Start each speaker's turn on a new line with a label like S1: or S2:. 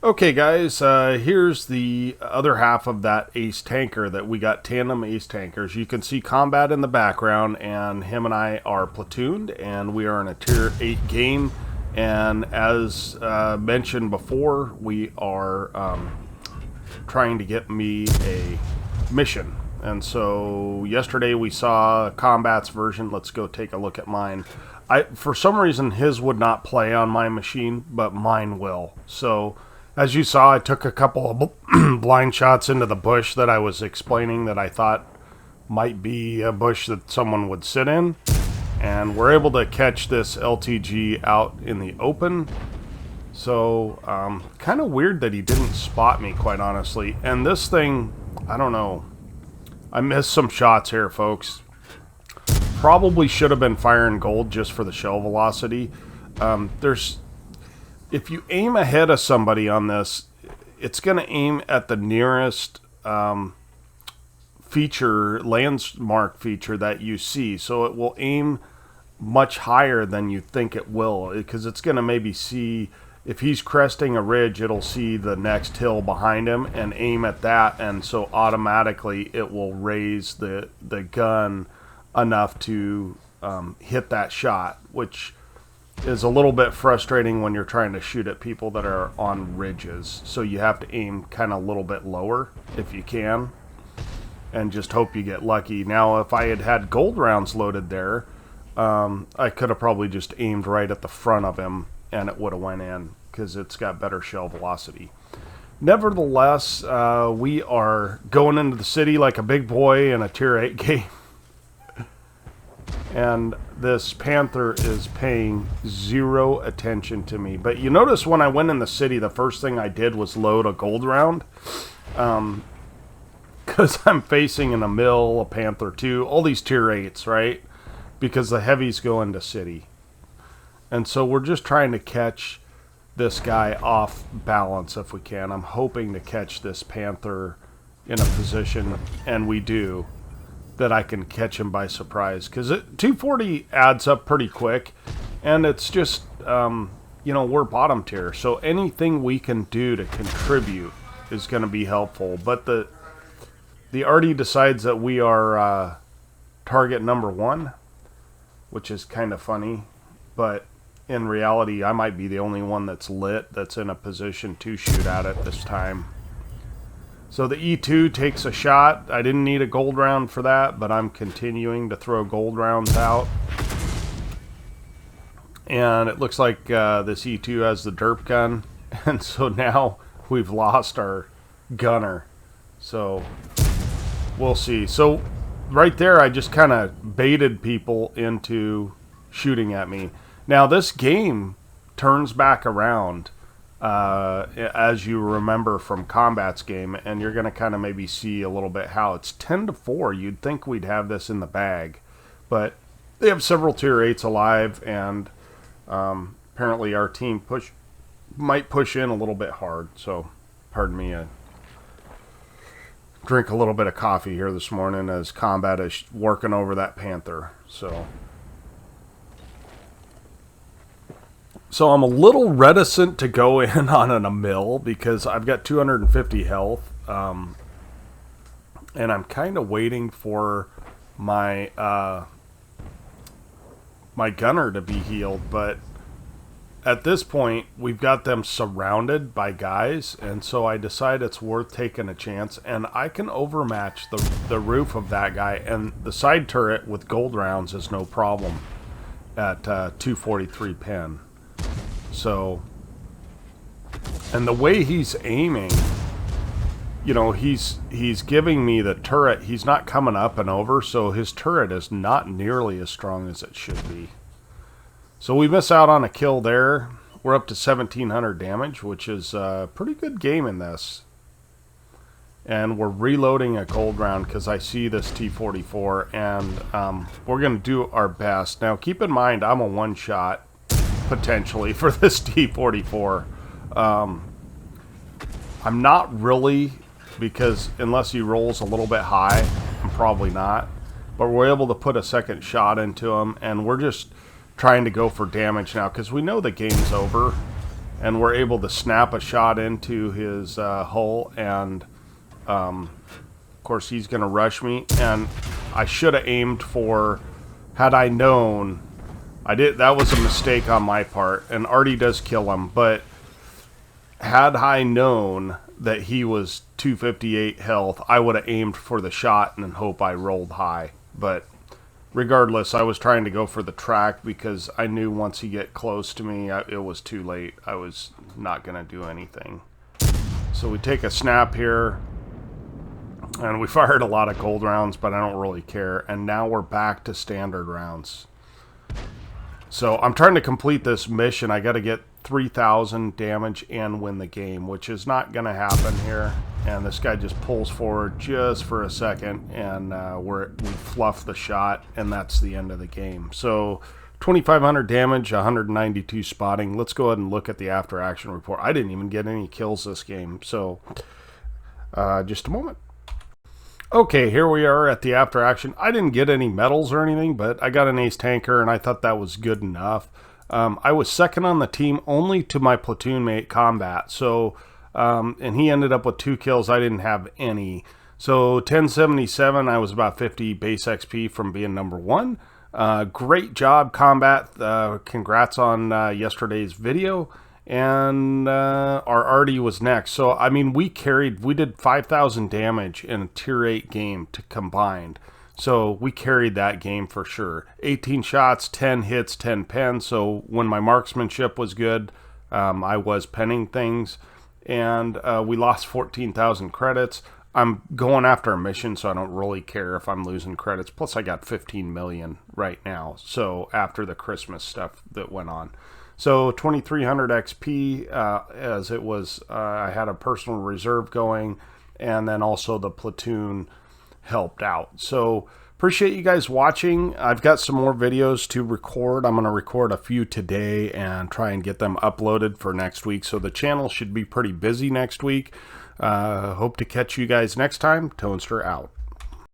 S1: Okay, guys, here's the other half of that ace tanker that we got tandem ace tankers. You can see combat in the background, and him and I are platooned, and we are in a tier 8 game. And as mentioned before, we are trying to get me a mission. And so yesterday we saw combat's version. Let's go take a look at mine. For some reason, his would not play on my machine, but mine will. So as you saw, I took a couple of blind shots into the bush that I was explaining that I thought might be a bush that someone would sit in. And we're able to catch this LTG out in the open. So, kind of weird that he didn't spot me, quite honestly. And this thing, I don't know. I missed some shots here, folks. Probably should have been firing gold just for the shell velocity. If you aim ahead of somebody on this, it's going to aim at the nearest landmark feature that you see. So it will aim much higher than you think it will, because it's going to maybe see, if he's cresting a ridge, it'll see the next hill behind him and aim at that, and so automatically it will raise the gun enough to hit that shot, which is a little bit frustrating when you're trying to shoot at people that are on ridges. So you have to aim kind of a little bit lower if you can, and just hope you get lucky. Now, if I had had gold rounds loaded there, I could have probably just aimed right at the front of him and it would have went in, because it's got better shell velocity. Nevertheless, we are going into the city like a big boy in a tier 8 game. And this Panther is paying zero attention to me. But you notice when I went in the city, the first thing I did was load a gold round. Because I'm facing in a mill, a Panther 2, all these tier 8s, right? Because the heavies go into city. And so we're just trying to catch this guy off balance if we can. I'm hoping to catch this Panther in a position, and we do, that I can catch him by surprise, because 240 adds up pretty quick, and it's just we're bottom tier, so anything we can do to contribute is going to be helpful. But the arty decides that we are target number 1, which is kind of funny, but in reality I might be the only one that's lit that's in a position to shoot at it this time. So the E2 takes a shot. I didn't need a gold round for that, but I'm continuing to throw gold rounds out. And it looks like this E2 has the derp gun. And so now we've lost our gunner. So we'll see. So right there, I just kind of baited people into shooting at me. Now this game turns back around. As you remember from Combat's game, and you're going to kind of maybe see a little bit how it's 10-4. You'd think we'd have this in the bag, but they have several tier 8s alive, and apparently our team might push in a little bit hard. So pardon me, drink a little bit of coffee here this morning as Combat is working over that Panther. So I'm a little reticent to go in on a mill because I've got 250 health, and I'm kind of waiting for my my gunner to be healed. But at this point, we've got them surrounded by guys, and so I decide it's worth taking a chance, and I can overmatch the roof of that guy, and the side turret with gold rounds is no problem at 243 pin. So, and the way he's aiming, he's giving me the turret. He's not coming up and over, so his turret is not nearly as strong as it should be. So we miss out on a kill there. We're up to 1,700 damage, which is a pretty good game in this. And we're reloading a gold round because I see this T-44, and we're going to do our best. Now, keep in mind, I'm a one-shot potentially for this T-44. I'm not really, because unless he rolls a little bit high, I'm probably not. But we're able to put a second shot into him, and we're just trying to go for damage now because we know the game's over. and we're able to snap a shot into his hull, and of course he's going to rush me, and I should have aimed for, had I known, that was a mistake on my part, and Artie does kill him, but had I known that he was 258 health, I would have aimed for the shot and hope I rolled high. But regardless, I was trying to go for the track because I knew once he get close to me, it was too late. I was not going to do anything. So we take a snap here, and we fired a lot of gold rounds, but I don't really care. And now we're back to standard rounds. So I'm trying to complete this mission. I got to get 3,000 damage and win the game, which is not going to happen here. And this guy just pulls forward just for a second, and we fluff the shot, and that's the end of the game. So 2,500 damage, 192 spotting. Let's go ahead and look at the after action report. I didn't even get any kills this game, so just a moment. Okay, here we are at the after action. I didn't get any medals or anything, but I got an ace tanker, and I thought that was good enough. I was second on the team only to my platoon mate Combat, so and he ended up with 2 kills. I didn't have any. So 1077, I was about 50 base XP from being number 1. Great job, Combat. Congrats on yesterday's video. And our Artie was next. So, I mean, we did 5,000 damage in a tier 8 game combined. So we carried that game for sure. 18 shots, 10 hits, 10 pens. So when my marksmanship was good, I was penning things. And we lost 14,000 credits. I'm going after a mission, so I don't really care if I'm losing credits. Plus, I got 15 million right now. So after the Christmas stuff that went on. So 2,300 XP, as it was, I had a personal reserve going, and then also the platoon helped out. So appreciate you guys watching. I've got some more videos to record. I'm going to record a few today and try and get them uploaded for next week. So the channel should be pretty busy next week. Hope to catch you guys next time. Tonster out.